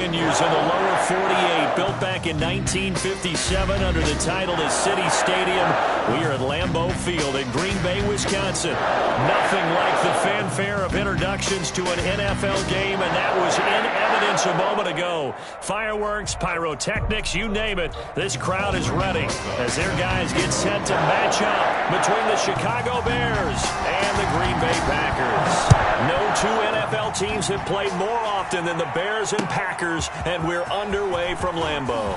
Continues in the lower 48, built back in 1957 under the title of City Stadium. We are at Lambeau Field in Green Bay, Wisconsin. Nothing like the fanfare of introductions to an NFL game, and that was in evidence a moment ago. Fireworks, pyrotechnics, you name it. This crowd is ready as their guys get set to match up between the Chicago Bears and the Green Bay Packers. No two NFL teams have played more often than the Bears and Packers, and we're underway from Lambeau.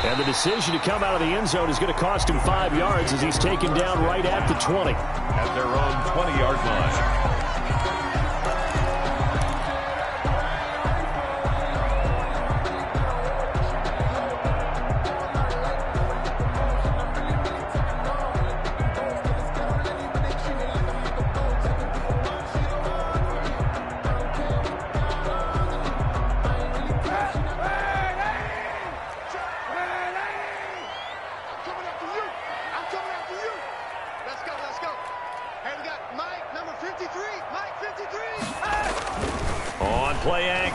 And the decision to come out of the end zone is going to cost him 5 yards as he's taken down right at the 20. At their own 20-yard line.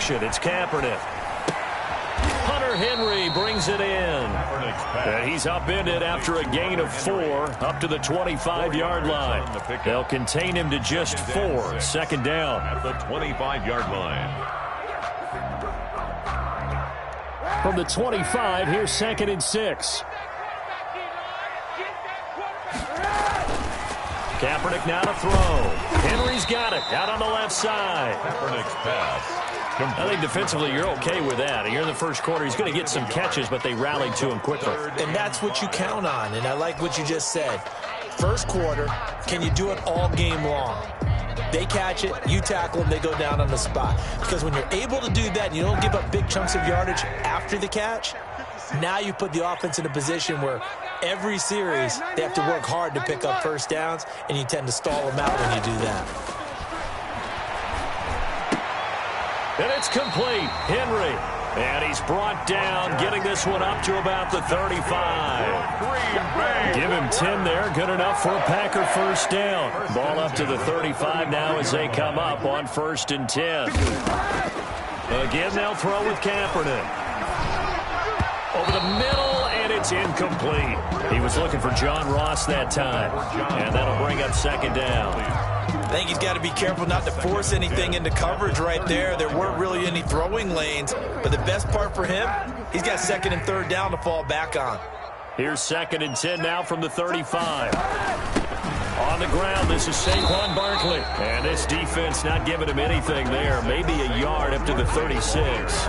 It's Kaepernick. Hunter Henry brings it in. And he's upended after a gain of 4 up to the 25-yard line. They'll contain him to just 4. Second down. At the 25-yard line. From the 25, here's 2nd and 6. Kaepernick now to throw. Henry's got it out on the left side. Kaepernick's pass. I think defensively you're okay with that. Here in the first quarter, he's going to get some catches, but they rallied to him quickly. And that's what you count on, and I like what you just said. First quarter, can you do it all game long? They catch it, you tackle them, they go down on the spot. Because when you're able to do that and you don't give up big chunks of yardage after the catch, now you put the offense in a position where every series they have to work hard to pick up first downs, and you tend to stall them out when you do that. And it's complete. Henry. And he's brought down, getting this one up to about the 35. Give him 10 there. Good enough for a Packer first down. Ball up to the 35 now as they come up on 1st and 10. Again, they'll throw with Kaepernick. Over the middle, and it's incomplete. He was looking for John Ross that time. And that'll bring up 2nd down. I think he's got to be careful not to force anything into coverage right there. There weren't really any throwing lanes, but the best part for him, he's got 2nd and 3rd down to fall back on. Here's 2nd and 10 now from the 35. On the ground, this is Saquon Barkley. And this defense not giving him anything there. Maybe a yard up to the 36.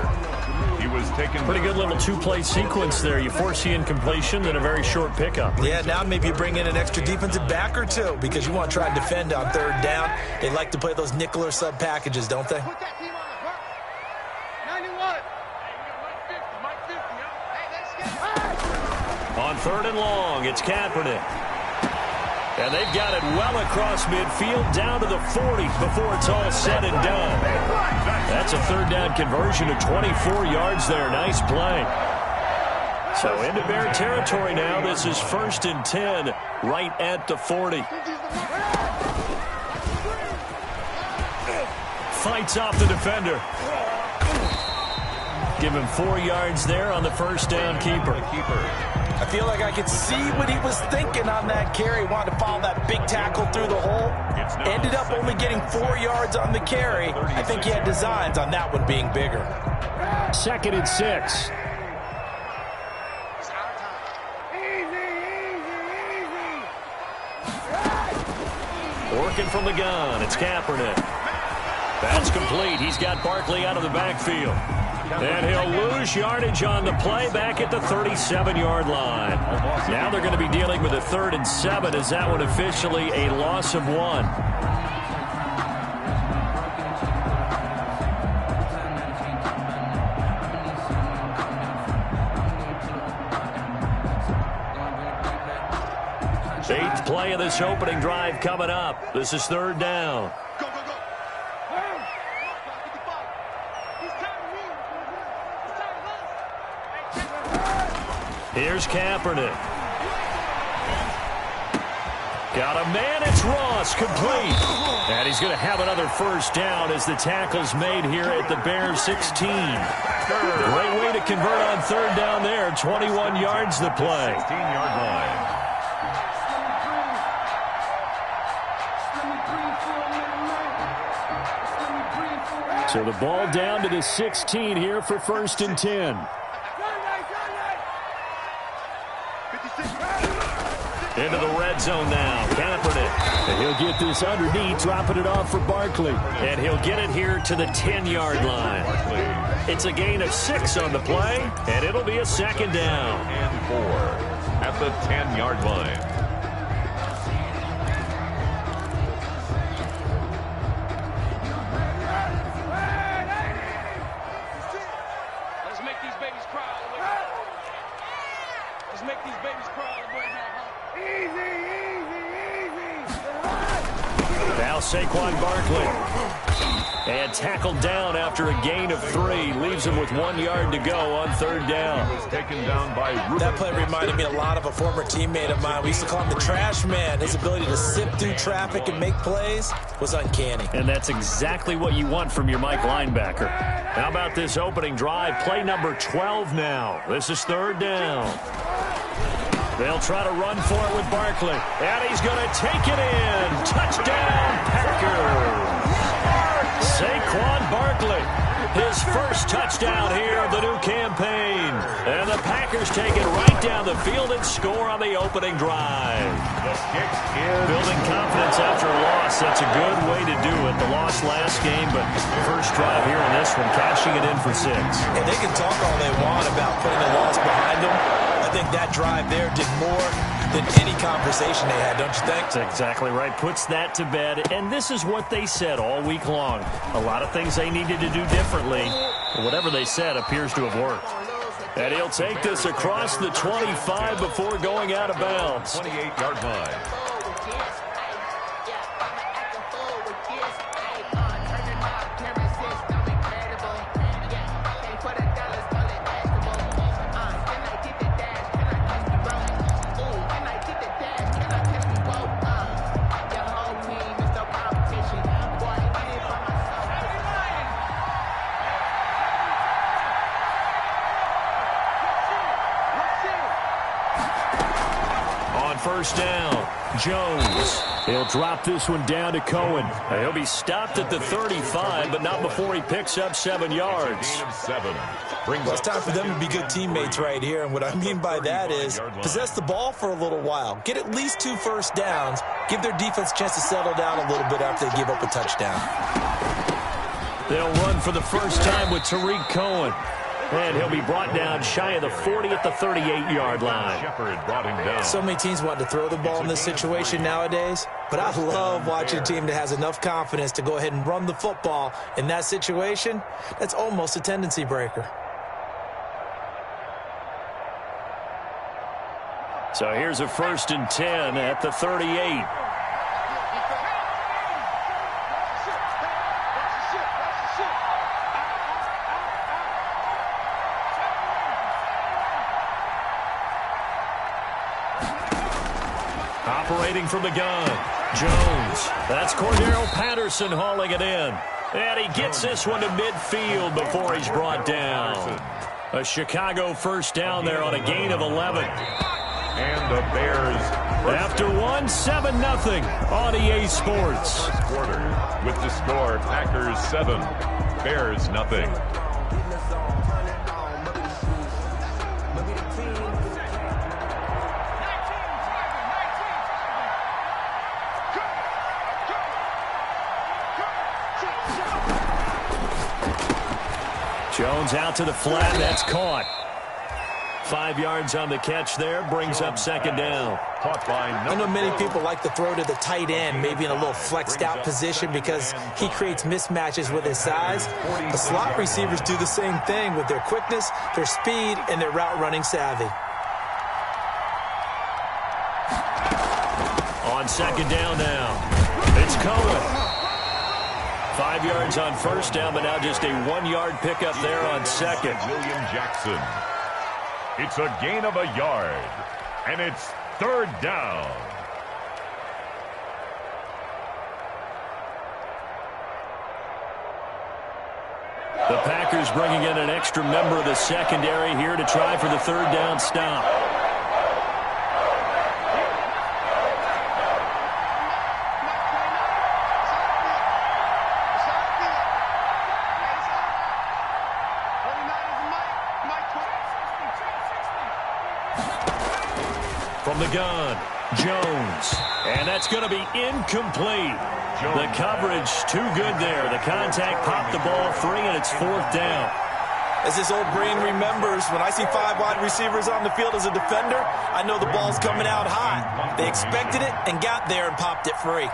He was taken. Pretty good little 2-play sequence there. You force the incompletion, then a very short pickup. Yeah, now maybe you bring in an extra defensive back or two because you want to try and defend on 3rd down. They like to play those nickel or sub packages, don't they? On 3rd and long, it's Kaepernick. And they've got it well across midfield down to the 40 before it's all said and done. That's a 3rd down conversion of 24 yards there. Nice play. So into Bear territory now. This is 1st and 10 right at the 40. Fights off the defender. Give him 4 yards there on the first down keeper. I feel like I could see what he was thinking on that carry. Wanted to follow that big tackle through the hole. Ended up only getting 4 yards on the carry. I think he had designs on that one being bigger. 2nd and 6. Working from the gun. It's Kaepernick. That's complete. He's got Barkley out of the backfield. And he'll lose yardage on the play back at the 37-yard line. Now they're going to be dealing with a 3rd and 7 as that one officially a loss of 1. Eighth play of this opening drive coming up. This is 3rd down. Here's Kaepernick. Got a man, it's Ross, complete. And he's going to have another first down as the tackle's made here at the Bears 16. Great way to convert on third down there. 21 yards the play. 16-yard line. So the ball down to the 16 here for 1st and 10. Into the red zone now. Kaepernick. And he'll get this underneath, dropping it off for Barkley. And he'll get it here to the 10-yard line. It's a gain of 6 on the play, and it'll be a 2nd down. And 4 at the 10-yard line. Let's make these babies cry all the way. Let's make these babies cry all the way now. Now Saquon Barkley. And tackled down after a gain of 3. Leaves him with 1 yard to go on 3rd down. He was taken down by Ruben. That play reminded me a lot of a former teammate of mine. We used to call him the trash man. His ability to sift through traffic and make plays was uncanny. And that's exactly what you want from your Mike linebacker. How about this opening drive? Play number 12 now. This is 3rd down. They'll try to run for it with Barkley. And he's going to take it in. Touchdown, Packers. Saquon Barkley, his first touchdown here of the new campaign. And the Packers take it right down the field and score on the opening drive. The kick is building confidence after a loss. That's a good way to do it. The loss last game, but first drive here in this one, cashing it in for 6. And they can talk all they want about putting a loss behind them. I think that drive there did more than any conversation they had, don't you think? That's exactly right. Puts that to bed. And this is what they said all week long. A lot of things they needed to do differently. Whatever they said appears to have worked. And he'll take this across the 25 before going out of bounds. 28-yard line. First down, Jones. He'll drop this one down to Cohen. He'll be stopped at the 35, but not before he picks up 7 yards. Gain of 7. Well, it's time for them to be good teammates right here, and what I mean by that is possess the ball for a little while. Get at least 2 first downs. Give their defense a chance to settle down a little bit after they give up a touchdown. They'll run for the first time with Tariq Cohen. And he'll be brought down shy of the 40 at the 38-yard line. Shepard brought him down. So many teams want to throw the ball in this situation nowadays, but I love watching a team that has enough confidence to go ahead and run the football in that situation. That's almost a tendency breaker. So here's a 1st and 10 at the 38. Operating from the gun, Jones. That's Cordero Patterson hauling it in. And he gets this one to midfield before he's brought down. A Chicago first down there on a gain of 11. And the Bears. After 7-0 on EA Sports. First quarter with the score, Packers 7, Bears nothing. Jones out to the flat. That's caught. 5 yards on the catch there. Brings up 2nd down. Caught by I know many people like to throw to the tight end, maybe in a little flexed out position because he creates mismatches with his size. The slot receivers do the same thing with their quickness, their speed, and their route running savvy. On 2nd down now. It's Cohen. 5 yards on first down, but now just a 1-yard pickup there on 2nd. William Jackson. It's a gain of a yard, and it's 3rd down. The Packers bringing in an extra member of the secondary here to try for the third down stop. From the gun, Jones. And that's going to be incomplete. The coverage too good there. The contact popped the ball free, and it's fourth down. As this old brain remembers, when I see 5 wide receivers on the field as a defender, I know the ball's coming out hot. They expected it and got there and popped it free.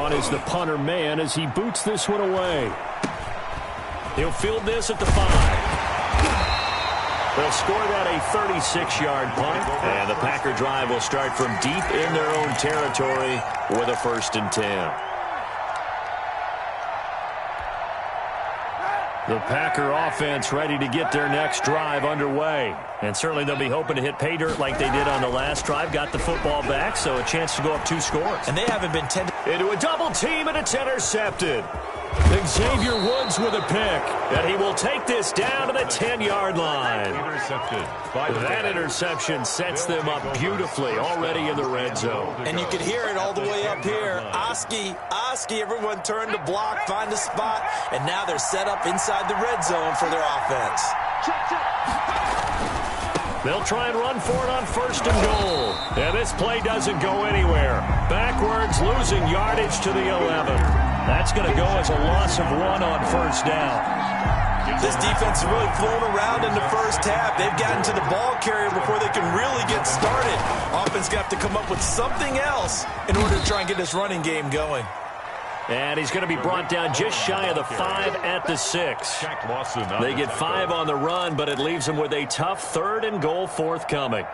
Is the punter man as he boots this one away. He'll field this at the 5. They'll score that a 36-yard punt, and the Packer drive will start from deep in their own territory with a 1st and 10. The Packer offense ready to get their next drive underway. And certainly they'll be hoping to hit pay dirt like they did on the last drive. Got the football back, so a chance to go up 2 scores. And they haven't been tended into a double team, and it's intercepted. Xavier Woods with a pick, and he will take this down to the 10-yard line. Intercepted. That interception sets them up beautifully already in the red zone. And you could hear it all the way up here. Oski, everyone turned to block, find a spot, and now they're set up inside the red zone for their offense. They'll try and run for it on 1st and goal. And this play doesn't go anywhere. Backwards, losing yardage to the 11. That's going to go as a loss of 1 on 1st down. This defense has really flown around in the first half. They've gotten to the ball carrier before they can really get started. Offense got to come up with something else in order to try and get this running game going. And he's going to be brought down just shy of the 5 at the 6. They get 5 on the run, but it leaves them with a tough 3rd and goal forthcoming.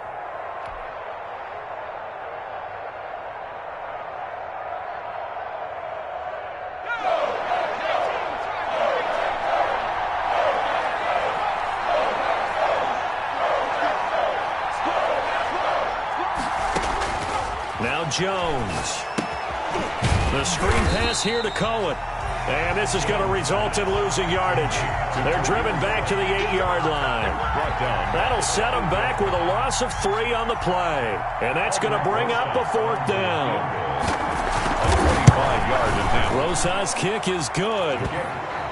Now Jones. The screen pass here to Cohen. And this is going to result in losing yardage. They're driven back to the 8-yard line. That'll set them back with a loss of 3 on the play. And that's going to bring up a 4th down. 25 yards in town. Rosas' kick is good.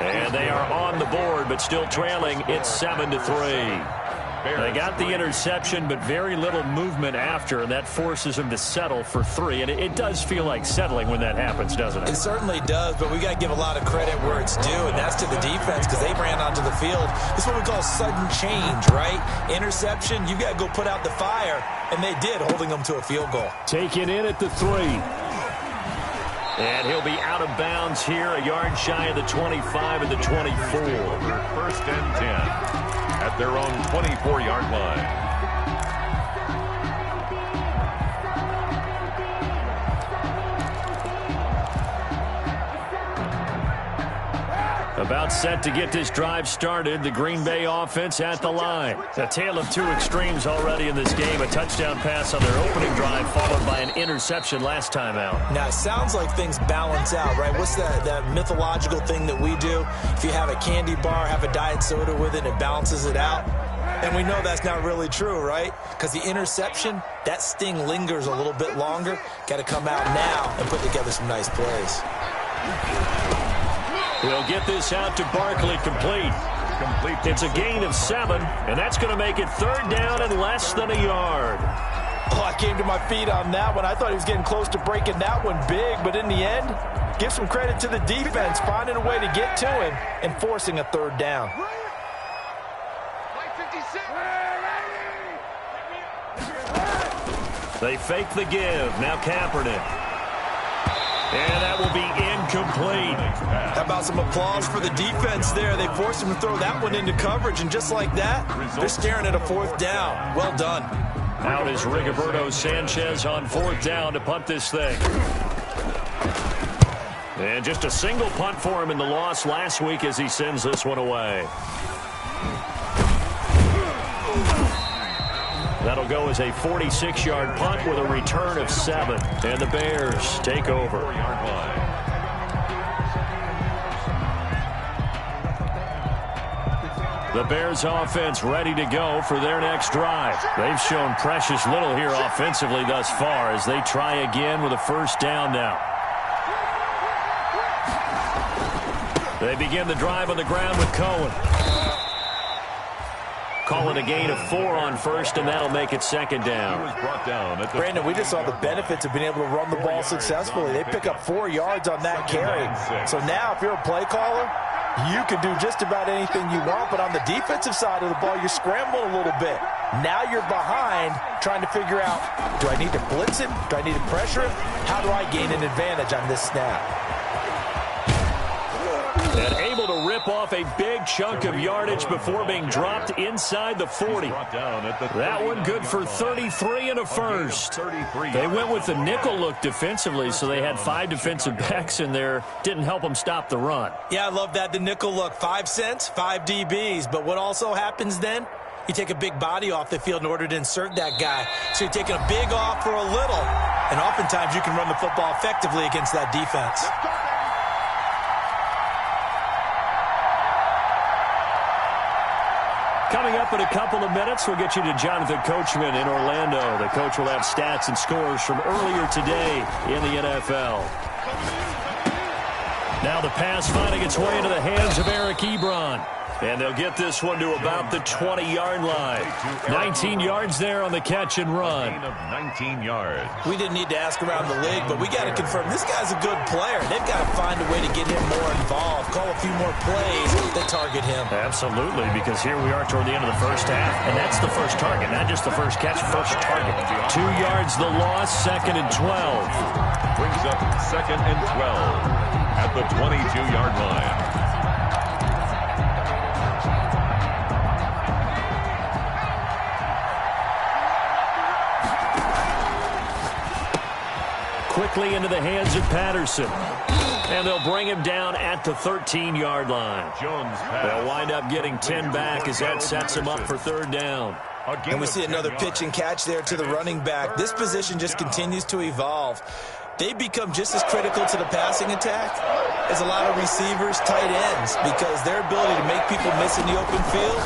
And they are on the board, but still trailing. It's 7-3. They got the interception, but very little movement after, and that forces them to settle for 3. And it does feel like settling when that happens, doesn't it? It certainly does, but we got to give a lot of credit where it's due, and that's to the defense because they ran onto the field. This is what we call sudden change, right? Interception, you got to go put out the fire, and they did, holding them to a field goal. Taken in at the 3. And he'll be out of bounds here, a yard shy of the 25 and the 24. 1st and 10. At their own 24-yard line. About set to get this drive started. The Green Bay offense at the line. A tale of 2 extremes already in this game. A touchdown pass on their opening drive followed by an interception last time out. Now, it sounds like things balance out, right? What's that mythological thing that we do? If you have a candy bar, have a diet soda with it, it balances it out. And we know that's not really true, right? Because the interception, that sting lingers a little bit longer. Got to come out now and put together some nice plays. He'll get this out to Barkley complete. It's a gain of 7, and that's going to make it 3rd down and less than a yard. Oh, I came to my feet on that one. I thought he was getting close to breaking that one big, but in the end, give some credit to the defense, finding a way to get to him and forcing a 3rd down. They fake the give. Now Kaepernick. And that will be incomplete. How about some applause for the defense there? They forced him to throw that one into coverage, and just like that, they're staring at a 4th down. Well done. Out is Rigoberto Sanchez on 4th down to punt this thing. And just a single punt for him in the loss last week as he sends this one away. That'll go as a 46-yard punt with a return of 7. And the Bears take over. The Bears offense ready to go for their next drive. They've shown precious little here offensively thus far as they try again with a first down now. They begin the drive on the ground with Cohen. Call it a gain of 4 on first, and that'll make it second down. Brandon, we just saw the benefits of being able to run the ball successfully. They pick up 4 yards on that carry. So now if you're a play caller, you can do just about anything you want, but on the defensive side of the ball, you're scrambling a little bit. Now you're behind trying to figure out, do I need to blitz him? Do I need to pressure him? How do I gain an advantage on this snap? And able to rip off a big chunk of yardage before being dropped inside the 40. That one good for 33 and a first. They went with the nickel look defensively, so they had 5 defensive backs in there. Didn't help them stop the run. Yeah, I love that, the nickel look. 5 cents, 5 DBs. But what also happens then? You take a big body off the field in order to insert that guy. So you're taking a big off for a little. And oftentimes you can run the football effectively against that defense. Coming up in a couple of minutes, we'll get you to Jonathan Coachman in Orlando. The coach will have stats and scores from earlier today in the NFL. Now the pass finding its way into the hands of Eric Ebron. And they'll get this one to about the 20-yard line. 19 yards there on the catch and run. 19 yards. We didn't need to ask around the league, but we got to confirm this guy's a good player. They've got to find a way to get him more involved, call a few more plays that target him. Absolutely, because here we are toward the end of the first half, and that's the first target, not just the first catch, first target. 2 yards the loss, 2nd and 12. Brings up 2nd and 12 at the 22-yard line. Quickly into the hands of Patterson. And they'll bring him down at the 13-yard line. They'll wind up getting 10 back as that sets him up for 3rd down. And we see another pitch and catch there to the running back. This position just continues to evolve. They become just as critical to the passing attack as a lot of receivers, tight ends, because their ability to make people miss in the open field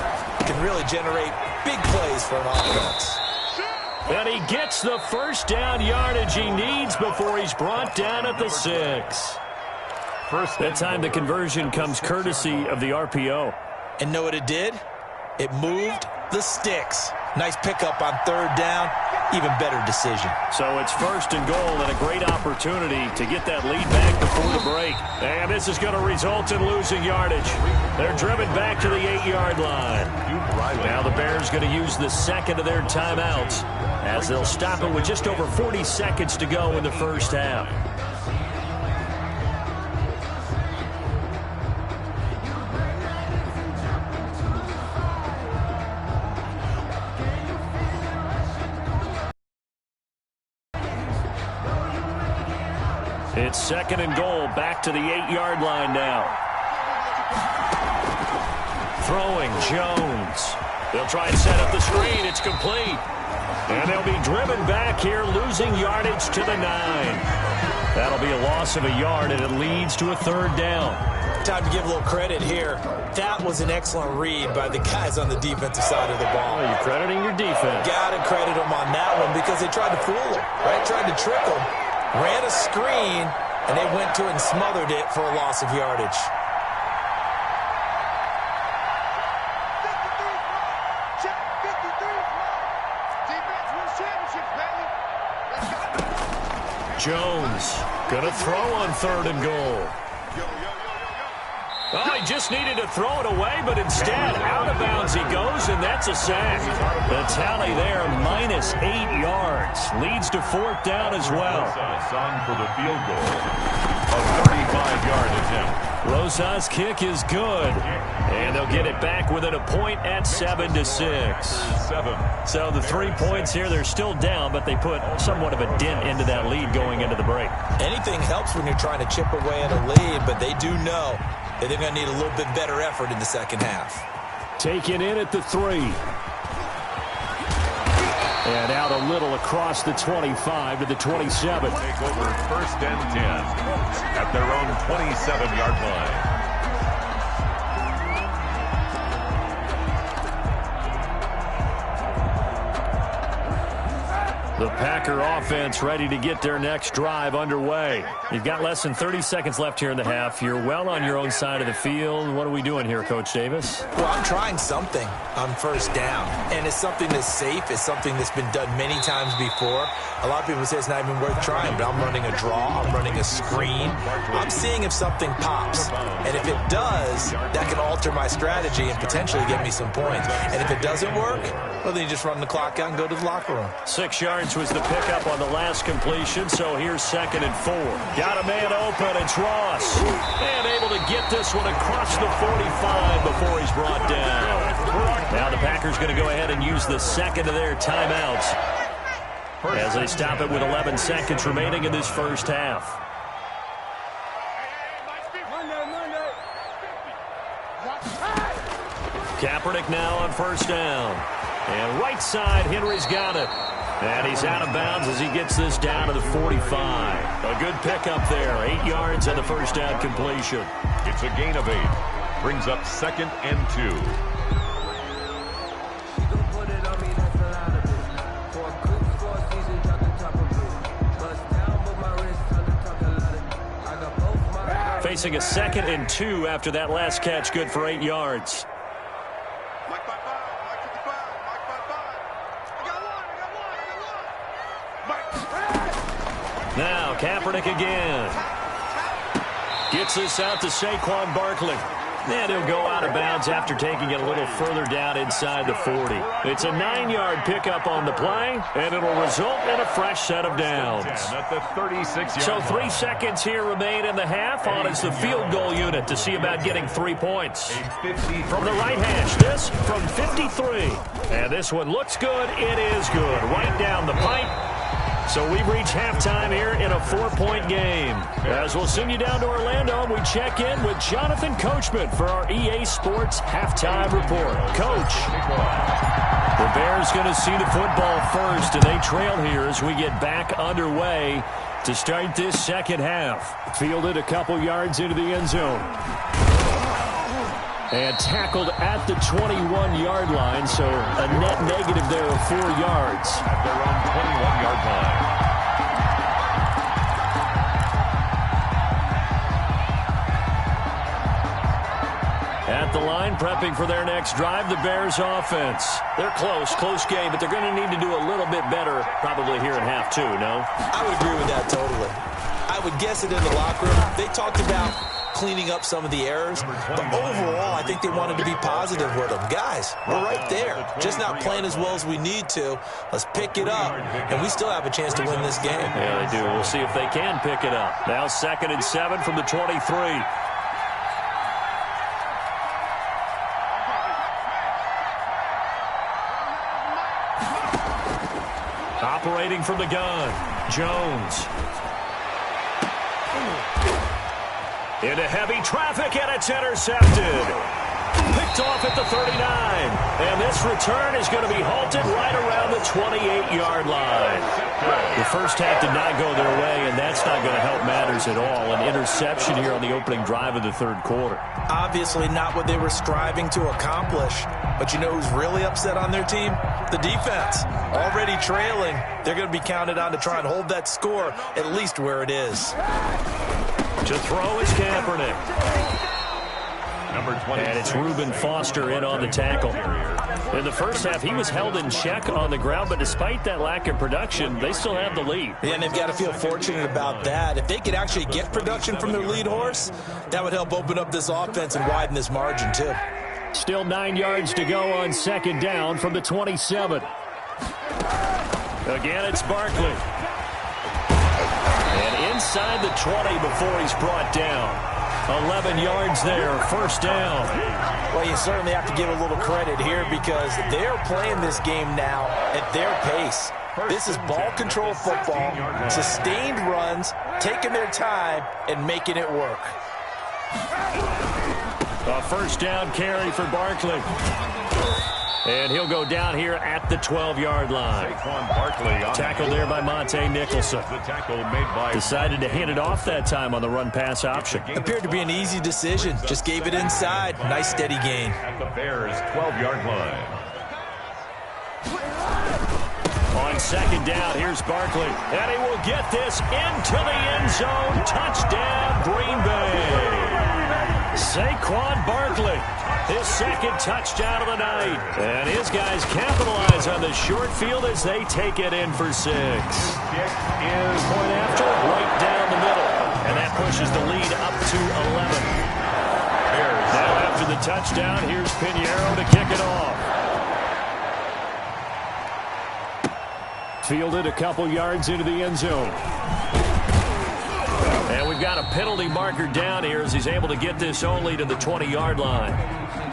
can really generate big plays for an offense. And he gets the first down yardage he needs before he's brought down at the 6. That time the conversion comes courtesy of the RPO. And know what it did? It moved the sticks. Nice pickup on 3rd down. Even better decision. So it's 1st and goal and a great opportunity to get that lead back before the break. And this is going to result in losing yardage. They're driven back to the 8-yard line. Now the Bears going to use the 2nd of their timeouts as they'll stop it with just over 40 seconds to go in the first half. It's 2nd and goal, back to the 8-yard line now. Throwing, Jones. They'll try and set up the screen. It's complete. And they'll be driven back here, losing yardage to the 9. That'll be a loss of a yard, and it leads to a 3rd down. Time to give a little credit here. That was an excellent read by the guys on the defensive side of the ball. Well, you're crediting your defense. Got to credit them on that one because they tried to fool him, right? Tried to trick him. Ran a screen, and they went to it and smothered it for a loss of yardage. Jones gonna throw on 3rd and goal. Oh, he just needed to throw it away, but instead, out of bounds he goes, and that's a sack. The tally there, minus 8 yards. Leads to 4th down as well. On for the field goal. A 35-yard attempt. Rosas' kick is good. And they'll get it back within a point at 7-6. So the 3 points here, they're still down, but they put somewhat of a dent into that lead going into the break. Anything helps when you're trying to chip away at a lead, but they do know that they're going to need a little bit better effort in the second half. Taken in at the 3. little across the 25 to the 27. Take over 1st and 10 at their own 27-yard line. The Packer offense ready to get their next drive underway. You've got less than 30 seconds left here in the half. You're well on your own side of the field. What are we doing here, Coach Davis? Well, I'm trying something on 1st down, and it's something that's safe. It's something that's been done many times before. A lot of people say it's not even worth trying, but I'm running a draw. I'm running a screen. I'm seeing if something pops, and if it does, that can alter my strategy and potentially get me some points. And if it doesn't work, well, then you just run the clock out and go to the locker room. 6 yards was the pickup on the last completion, so here's 2nd and 4. Got a man open, it's Ross. And able to get this one across the 45 before he's brought down. Now the Packers going to go ahead and use the second of their timeouts as they stop it with 11 seconds remaining in this first half. Kaepernick now on 1st down. And right side, Henry's got it. And he's out of bounds as he gets this down to the 45. A good pickup there. 8 yards on the 1st down completion. It's a gain of 8. Brings up 2nd and 2. Facing a 2nd and 2 after that last catch, good for 8 yards. Now Kaepernick again. Gets this out to Saquon Barkley. And he'll go out of bounds after taking it a little further down inside the 40. It's a 9-yard pickup on the play, and it'll result in a fresh set of downs. At the 36-yard So 3 line. seconds here remain in the half. On is the field goal unit to see about getting 3 points. From the right hash, this from 53. And this one looks good. It is good. Right down the pipe. So we've reached halftime here in a 4-point game. As we'll send you down to Orlando, we check in with Jonathan Coachman for our EA Sports Halftime Report. Coach, the Bears going to see the football first, and they trail here as we get back underway to start this second half. Fielded a couple yards into the end zone. And tackled at the 21-yard line, so a net negative there of 4 yards. At their own 21-yard line. At the line, prepping for their next drive, the Bears offense. They're close game, but they're going to need to do a little bit better probably here in half 2, no? I would agree with that totally. I would guess it in the locker room. They talked about cleaning up some of the errors, but overall, I think they wanted to be positive with them. Guys, we're right there, just not playing as well as we need to. Let's pick it up, and we still have a chance to win this game. Yeah, they do. We'll see if they can pick it up. Now 2nd and 7 from the 23. Operating from the gun, Jones. Into heavy traffic, and it's intercepted. Picked off at the 39. And this return is going to be halted right around the 28-yard line. The first half did not go their way, and that's not going to help matters at all. An interception here on the opening drive of the 3rd quarter. Obviously not what they were striving to accomplish. But you know who's really upset on their team? The defense. Already trailing. They're going to be counted on to try and hold that score at least where it is. To throw is Kaepernick. Number 20. And it's Reuben Foster in on the tackle. In the first half, he was held in check on the ground, but despite that lack of production, they still have the lead. Yeah, and they've got to feel fortunate about that. If they could actually get production from their lead horse, that would help open up this offense and widen this margin, too. Still 9 yards to go on 2nd down from the 27. Again, it's Barkley. And inside the 20 before he's brought down. 11 yards there, 1st down. Well, you certainly have to give a little credit here because they're playing this game now at their pace. This is ball control football, sustained runs, taking their time, and making it work. A 1st down carry for Barkley. And he'll go down here at the 12-yard line. Tackled there by Monte Nicholson. The tackle made by Decided to hand it off that time on the run-pass option. Appeared to be an easy decision. Just gave it inside. Nice steady gain. at the Bears' 12-yard line. On second down, here's Barkley. And he will get this into the end zone. Touchdown, Green Bay. Saquon Barkley, his second touchdown of the night. And his guys capitalize on the short field as they take it in for 6. Kick is Point after, right down the middle. And that pushes the lead up to 11. Bears. Now after the touchdown, here's Pinheiro to kick it off. Fielded a couple yards into the end zone. And we've got a penalty marker down here as he's able to get this only to the 20-yard line.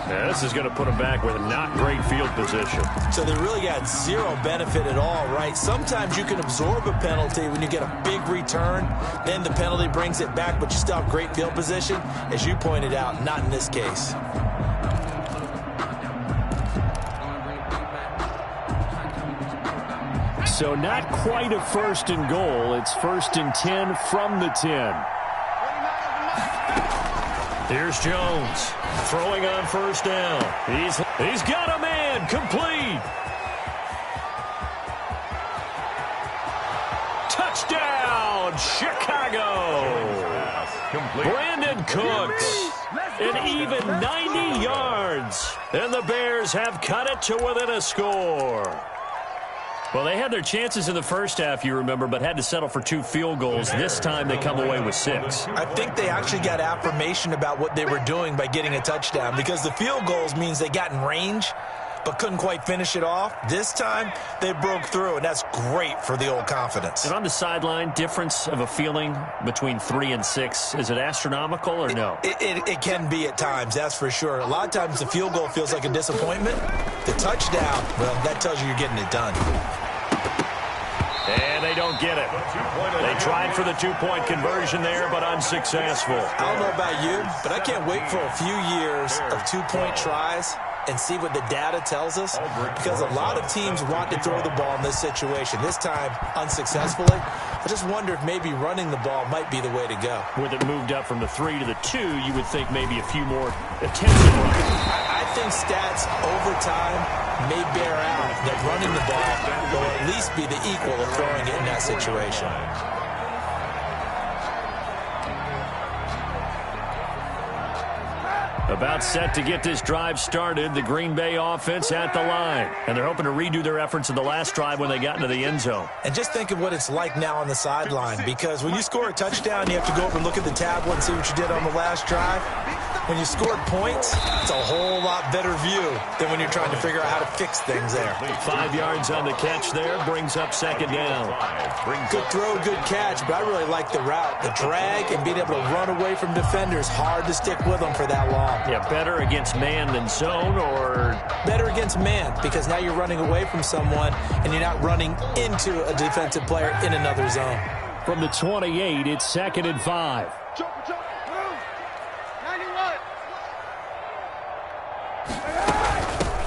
Now, this is going to put him back with a not great field position. So they really got zero benefit at all, right? Sometimes you can absorb a penalty when you get a big return. Then the penalty brings it back, but you still have great field position. As you pointed out, not in this case. So not quite a 1st and goal. It's 1st and 10 from the 10. Here's Jones throwing on 1st down. He's got a man complete. Touchdown, Chicago. Complete. Brandon Cooks, an even 90 yards. And the Bears have cut it to within a score. Well, they had their chances in the first half, you remember, but had to settle for 2 field goals. This time they come away with 6. I think they actually got affirmation about what they were doing by getting a touchdown, because the field goals means they got in range but couldn't quite finish it off. This time they broke through, and that's great for the old confidence. And on the sideline, difference of a feeling between 3 and 6, is it astronomical or no? It can be at times, that's for sure. A lot of times the field goal feels like a disappointment. The touchdown, well, that tells you you're getting it done. And they don't get it. They tried for the 2-point conversion there, but unsuccessful. I don't know about you, but I can't wait for a few years of 2-point tries and see what the data tells us, because a lot of teams want to throw the ball in this situation. This time, unsuccessfully. I just wonder if maybe running the ball might be the way to go. With it moved up from the 3 to the 2, you would think maybe a few more attempts at running. I think stats over time may bear out that running the ball will at least be the equal of throwing it in that situation. About set to get this drive started, the Green Bay offense at the line. And they're hoping to redo their efforts in the last drive when they got into the end zone. And just think of what it's like now on the sideline, because when you score a touchdown, you have to go over and look at the tablet and see what you did on the last drive. When you scored points, it's a whole lot better view than when you're trying to figure out how to fix things there. 5 yards on the catch there, brings up 2nd down. Good throw, good catch, but I really like the route. The drag and being able to run away from defenders, hard to stick with them for that long. Yeah, better against man than zone, or? Better against man, because now you're running away from someone and you're not running into a defensive player in another zone. From the 28, it's 2nd and 5.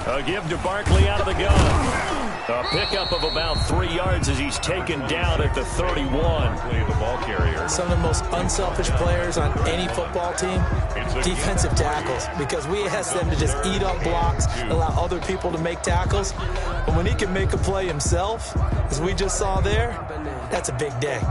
A give to Barkley out of the gun. A pickup of about 3 yards as he's taken down at the 31. The ball carrier. Some of the most unselfish players on any football team, defensive tackles, because we ask them to just eat up blocks, allow other people to make tackles. But when he can make a play himself, as we just saw there, that's a big day.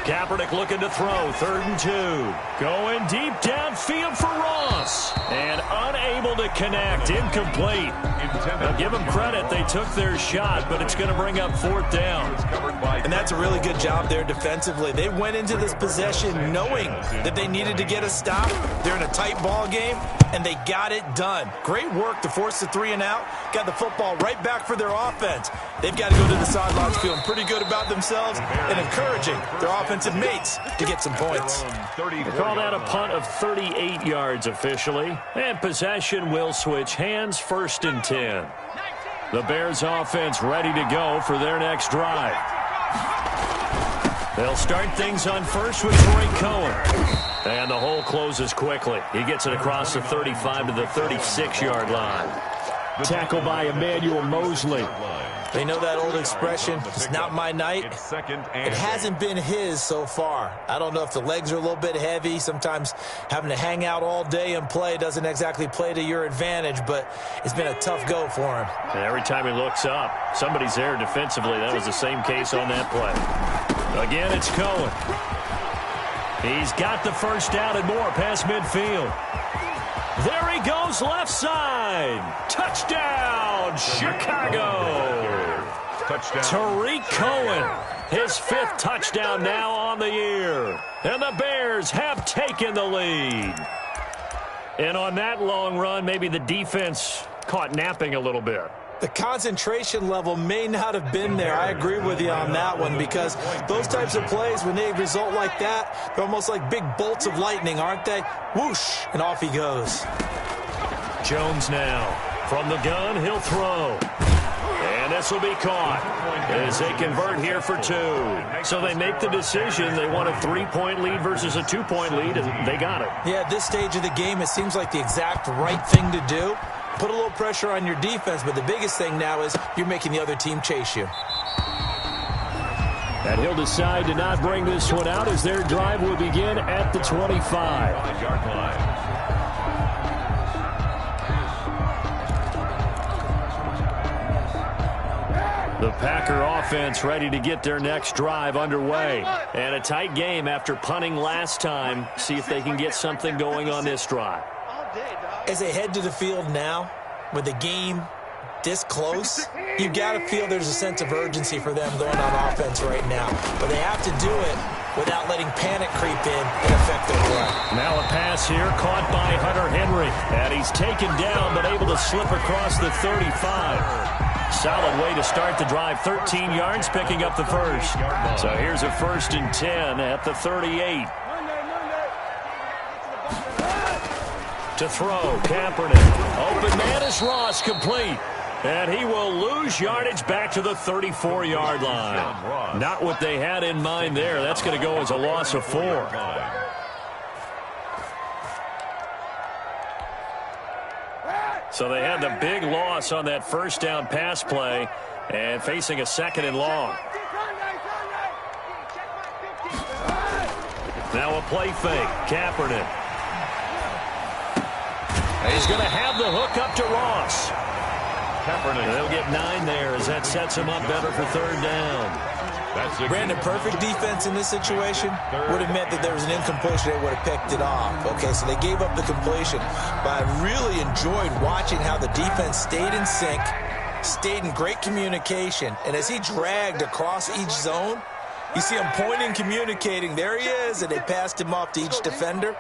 Kaepernick looking to throw, 3rd and 2. Going deep downfield for Ross. And unable to connect, incomplete. Now give them credit, they took their shot, but it's going to bring up 4th down. And that's a really good job there defensively. They went into this possession knowing that they needed to get a stop. They're in a tight ball game. and they got it done. Great work to force the 3 and out. Got the football right back for their offense. They've got to go to the sidelines feeling pretty good about themselves and encouraging their offensive mates to get some points. They call that a punt of 38 yards officially. And possession will switch hands, 1st and 10. The Bears offense ready to go for their next drive. They'll start things on first with Troy Cohen. And the hole closes quickly. He gets it across the 35 to the 36-yard line. Tackle by Emmanuel Mosley. They know that old expression, it's not my night. It hasn't been his so far. I don't know if the legs are a little bit heavy. Sometimes having to hang out all day and play doesn't exactly play to your advantage, but it's been a tough go for him. And every time he looks up, somebody's there defensively. That was the same case on that play. Again, it's Cohen. He's got the first down and more past midfield. There he goes, left side. Touchdown, Chicago. Touchdown. Tariq Cohen, his 5th touchdown now on the year. And the Bears have taken the lead. And on that long run, maybe the defense caught napping a little bit. The concentration level may not have been there. I agree with you on that one, because those types of plays, when they result like that, they're almost like big bolts of lightning, aren't they? Whoosh, and off he goes. Jones now. From the gun, he'll throw. And this will be caught as they convert here for 2. So they make the decision. They want a 3-point lead versus a 2-point lead, and they got it. Yeah, at this stage of the game, it seems like the exact right thing to do. Put a little pressure on your defense, but the biggest thing now is you're making the other team chase you. And he'll decide to not bring this one out as their drive will begin at the 25-yard line. The Packer offense ready to get their next drive underway. And a tight game after punting last time. See if they can get something going on this drive. As they head to the field now, with the game this close, you've got to feel there's a sense of urgency for them going on offense right now. But they have to do it without letting panic creep in and affect their play. Now a pass here caught by Hunter Henry. And he's taken down but able to slip across the 35. Solid way to start the drive. 13 yards, picking up the first. So here's a 1st and 10 at the 38. To throw, Kaepernick. Open man is Ross, complete. And he will lose yardage back to the 34-yard line. Not what they had in mind there. That's going to go as a loss of 4. So they had the big loss on that first down pass play and facing a 2nd and long. Now a play fake, Kaepernick. He's going to have the hook up to Ross. And they'll get 9 there as that sets him up better for 3rd down. Brandon, perfect defense in this situation would have meant that there was an incompletion. They would have picked it off. Okay, so they gave up the completion. But I really enjoyed watching how the defense stayed in sync, stayed in great communication. And as he dragged across each zone, you see him pointing, communicating. There he is, and they passed him off to each defender.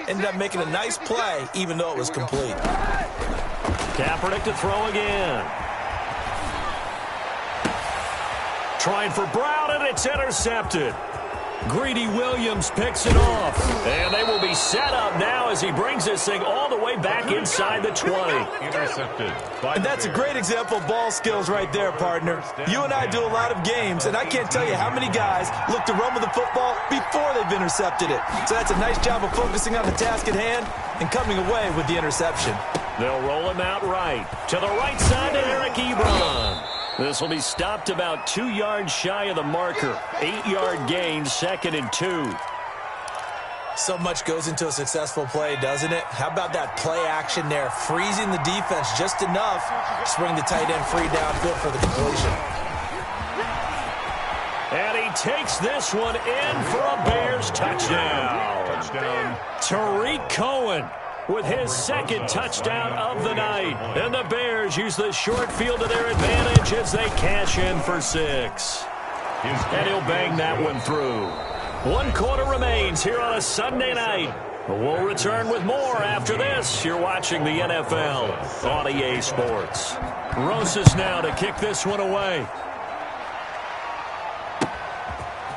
Ended up making a nice play, even though it was complete. Kaepernick to throw again. Trying for Brown, and it's intercepted. Greedy Williams picks it off. And they will be set up now as he brings this thing all the way back inside the 20. Intercepted. And that's a great example of ball skills right there, partner. You and I do a lot of games, and I can't tell you how many guys look to run with the football before they've intercepted it. So that's a nice job of focusing on the task at hand and coming away with the interception. They'll roll him out right. To the right side to Eric Ebron. This will be stopped about 2 yards shy of the marker. 8-yard gain, 2nd and 2. So much goes into a successful play, doesn't it? How about that play action there? Freezing the defense just enough to bring the tight end free downfield for the completion. And he takes this one in for a Bears touchdown. Tariq Cohen with his 2nd touchdown of the night. And the Bears use the short field to their advantage as they cash in for 6. And he'll bang that one through. One quarter remains here on a Sunday night. We'll return with more after this. You're watching the NFL on EA Sports. Rosas now to kick this one away.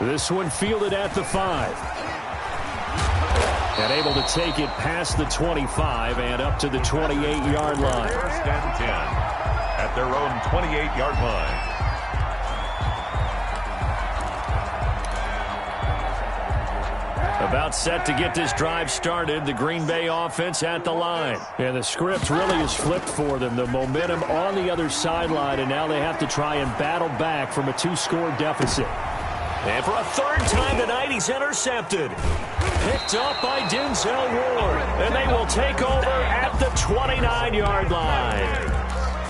This one fielded at the 5. And able to take it past the 25 and up to the 28-yard line. First and 10 at their own 28-yard line. About set to get this drive started. The Green Bay offense at the line. And the script really is flipped for them. The momentum on the other sideline, and now they have to try and battle back from a 2-score deficit. And for a third time tonight, he's intercepted. Picked up by Denzel Ward. And they will take over at the 29-yard line.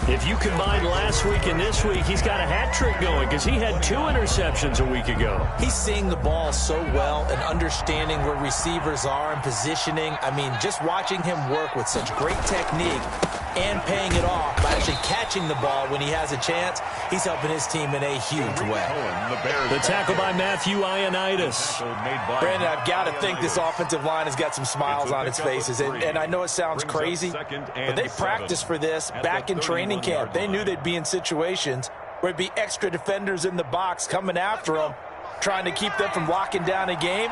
If you combine last week and this week, he's got a hat trick going because he had 2 interceptions a week ago. He's seeing the ball so well and understanding where receivers are and positioning. I mean, just watching him work with such great technique and paying it off by actually catching the ball when he has a chance, he's helping his team in a huge way. The tackle by Matthew Ioannidis. Brandon, I've got to think this offensive line has got some smiles on its faces. And I know it sounds crazy, but they practiced for this back in training camp. They knew they'd be in situations where it'd be extra defenders in the box coming after them, trying to keep them from locking down a game.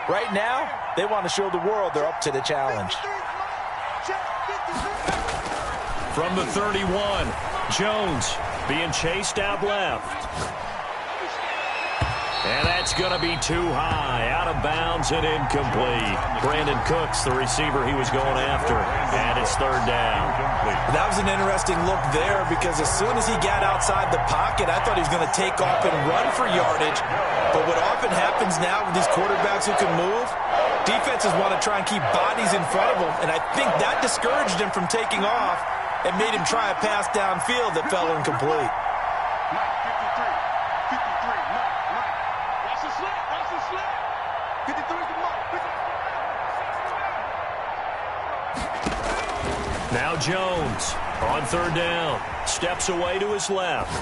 Right now, they want to show the world they're up to the challenge. From the 31, Jones being chased out left. And that's going to be too high, out of bounds and incomplete. Brandon Cooks, the receiver he was going after, and it's third down. That was an interesting look there because as soon as he got outside the pocket, I thought he was going to take off and run for yardage. But what often happens now with these quarterbacks who can move, defenses want to try and keep bodies in front of them, and I think that discouraged him from taking off and made him try a pass downfield that fell incomplete. Now Jones on third down. Steps away to his left.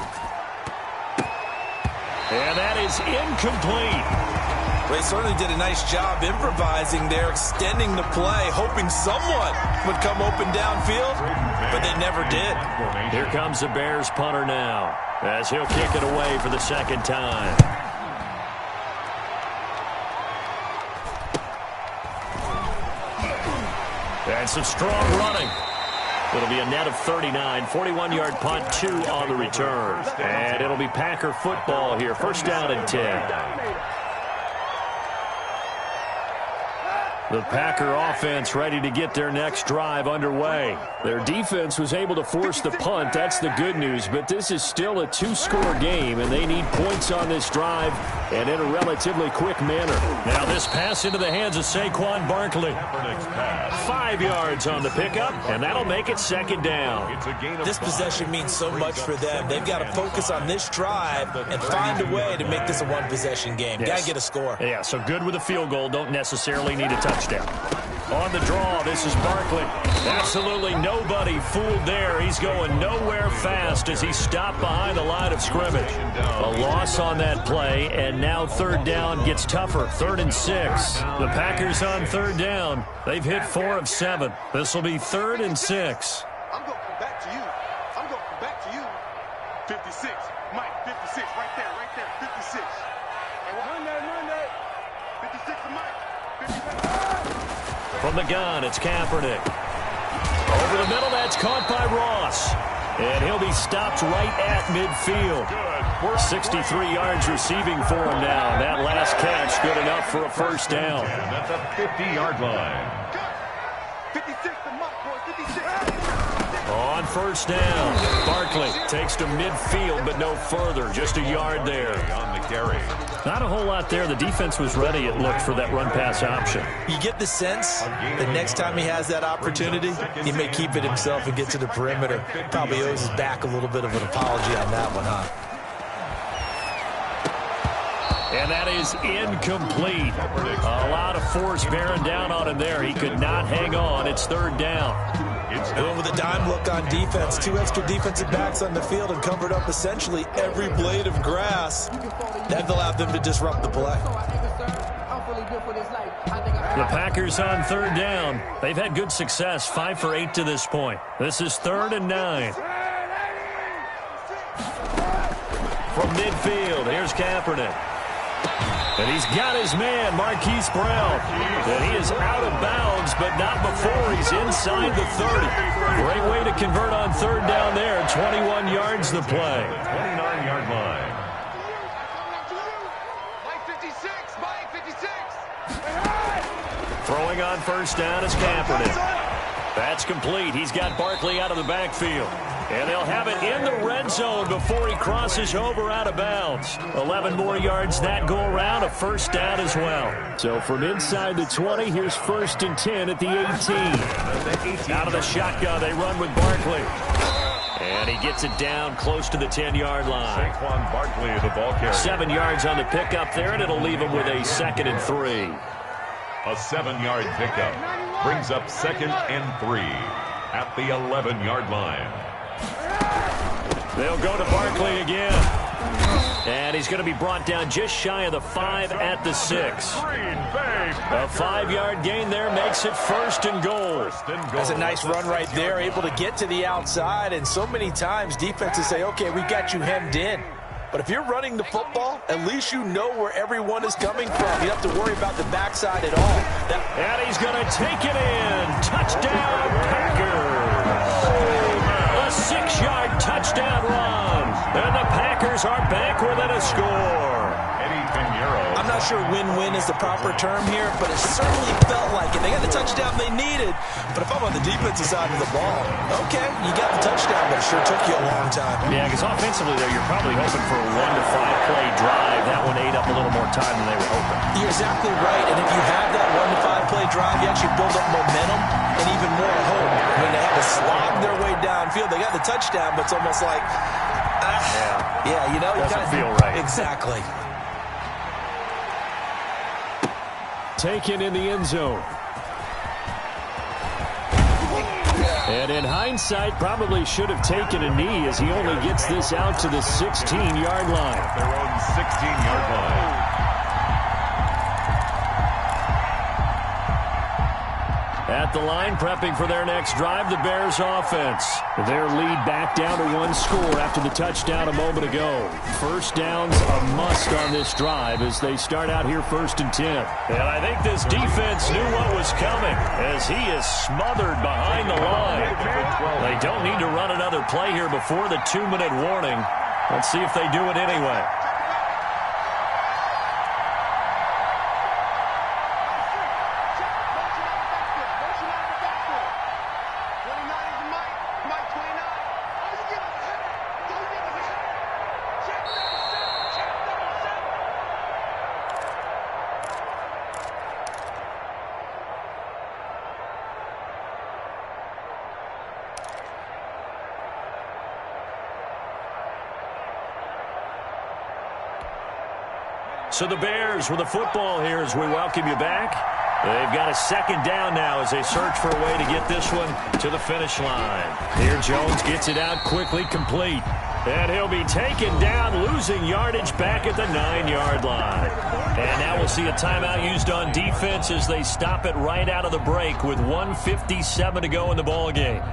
And that is incomplete. Well, he certainly did a nice job improvising there, extending the play, hoping someone would come open downfield, but they never did. Here comes the Bears punter now, as he'll kick it away for the second time. And some strong running. It'll be a net of 39, 41-yard punt, 2 on the return. And it'll be Packer football here, first down and 10. The Packer offense ready to get their next drive underway. Their defense was able to force the punt. That's the good news. But this is still a 2-score game, and they need points on this drive and in a relatively quick manner. Now this pass into the hands of Saquon Barkley. 5 yards on the pickup, and that'll make it second down. This possession means so much for them. They've got to focus on this drive and find a way to make this a one-possession game. Yes. Got to get a score. Yeah, so good with a field goal. Don't necessarily need a touchdown. On the draw, this is Barkley. Absolutely nobody fooled there. He's going nowhere fast as he stopped behind the line of scrimmage. A loss on that play, and now third down gets tougher. 3rd and 6. The Packers on third down. They've hit 4 of 7. This will be 3rd and 6. I'm going to come back to you. I'm going to come back to you. 56. Mike, 56. Right there. 56. Monday. 56 to Mike. 56. From the gun, it's Kaepernick. Over the middle, that's caught by Ross. And he'll be stopped right at midfield. 63 yards receiving for him now. That last catch good enough for a first down. At the 50-yard line. 56 to Mike, boy. 56. On first down, Barkley takes to midfield, but no further. Just a yard there. On the carry. Not a whole lot there. The defense was ready, it looked, for that run-pass option. You get the sense that next time he has that opportunity, he may keep it himself and get to the perimeter. Probably owes his back a little bit of an apology on that one, huh? And that is incomplete. A lot of force bearing down on him there. He could not hang on. It's third down. Going with a dime look on defense. 2 extra defensive backs on the field and covered up essentially every blade of grass. That allowed them to disrupt the play. The Packers on third down. They've had good success, 5 for 8 to this point. This is 3rd and 9. From midfield, here's Kaepernick. And he's got his man, Marquise Brown. And he is out of bounds, but not before he's inside the 30. Great way to convert on third down there. 21 yards the play. 29-yard line. Throwing on first down is Kaepernick. That's complete. He's got Barkley out of the backfield. And they'll have it in the red zone before he crosses over out of bounds. 11 more yards that go around, a first down as well. So from inside the 20, here's 1st and 10 at the 18. Out of the shotgun, they run with Barkley. And he gets it down close to the 10-yard line. Saquon Barkley, the ball carrier. 7 yards on the pickup there, and it'll leave him with a 2nd and 3. A 7-yard pickup brings up 2nd and 3 at the 11-yard line. They'll go to Barkley again. And he's going to be brought down just shy of the 5 at the 6. A 5-yard gain there makes it 1st and goal. That's a nice run right there, able to get to the outside. And so many times defenses say, okay, we got you hemmed in. But if you're running the football, at least you know where everyone is coming from. You don't have to worry about the backside at all. And he's going to take it in. Touchdown, Packers. A 6-yard touchdown run. And the Packers are back within a score. I'm not sure win-win is the proper term here, but it certainly felt like it. They got the touchdown they needed. But if I'm on the defensive side of the ball, okay, you got the touchdown, but it sure took you a long time. Yeah, because offensively, though, you're probably hoping for a 1-to-5 play drive. That one ate up a little more time than they were hoping. You're exactly right. And if you have that 1-to-5 play drive, you actually build up momentum and even more hope. When they have to slog their way downfield, they got the touchdown, but it's almost like, yeah, you know, doesn't feel right. Exactly. Taken in the end zone. And in hindsight, probably should have taken a knee as he only gets this out to the 16-yard line. Their own 16-yard line. At the line, prepping for their next drive, the Bears offense. Their lead back down to 1 score after the touchdown a moment ago. First down's a must on this drive as they start out here 1st and 10. And I think this defense knew what was coming as he is smothered behind the line. They don't need to run another play here before the 2-minute warning. Let's see if they do it anyway. So the Bears with the football here as we welcome you back. They've got a 2nd down now as they search for a way to get this one to the finish line. Here Jones gets it out quickly, complete. And he'll be taken down, losing yardage back at the 9-yard line. And now we'll see a timeout used on defense as they stop it right out of the break with 1:57 to go in the ballgame.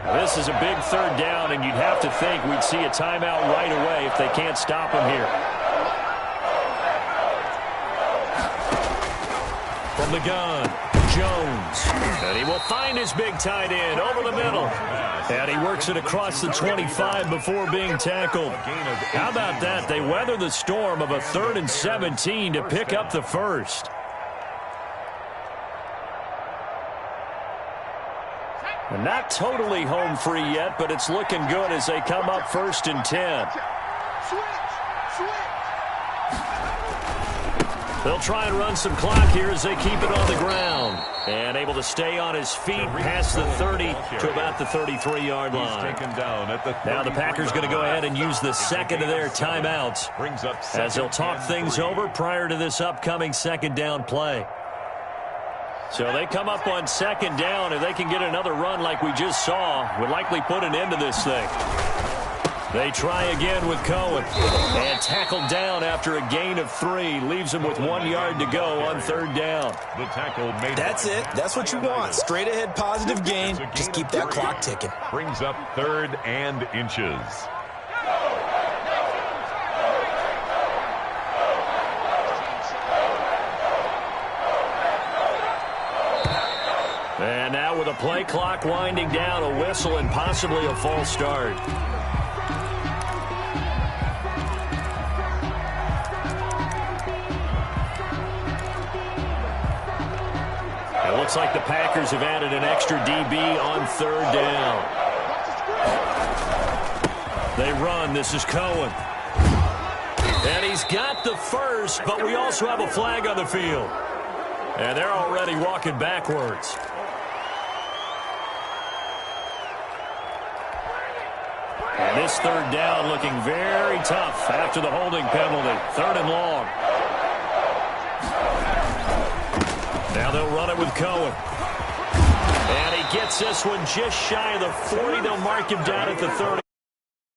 This is a big 3rd down, and you'd have to think we'd see a timeout right away if they can't stop him here. From the gun, Jones. And he will find his big tight end over the middle. And he works it across the 25 before being tackled. How about that? They weather the storm of a 3rd and 17 to pick up the first. And not totally home free yet, but it's looking good as they come up 1st and 10. They'll try and run some clock here as they keep it on the ground. And able to stay on his feet past the 30 to about the 33-yard line. Now the Packers going to go ahead and use the 2nd of their timeouts as they'll talk things over prior to this upcoming 2nd down play. So they come up on second down. If they can get another run like we just saw, would likely put an end to this thing. They try again with Cohen. And tackled down after a gain of 3. Leaves him with 1 yard to go on third down. The tackle made. That's it. That's what you want. Straight ahead positive gain. Just keep that clock ticking. Brings up 3rd and inches. And now with a play clock winding down, a whistle and possibly a false start. It looks like the Packers have added an extra DB on third down. They run. This is Cohen. And he's got the first, but we also have a flag on the field. And they're already walking backwards. And this third down looking very tough after the holding penalty. 3rd and long. Now they'll run it with Cohen. And he gets this one just shy of the 40. They'll mark him down at the 30.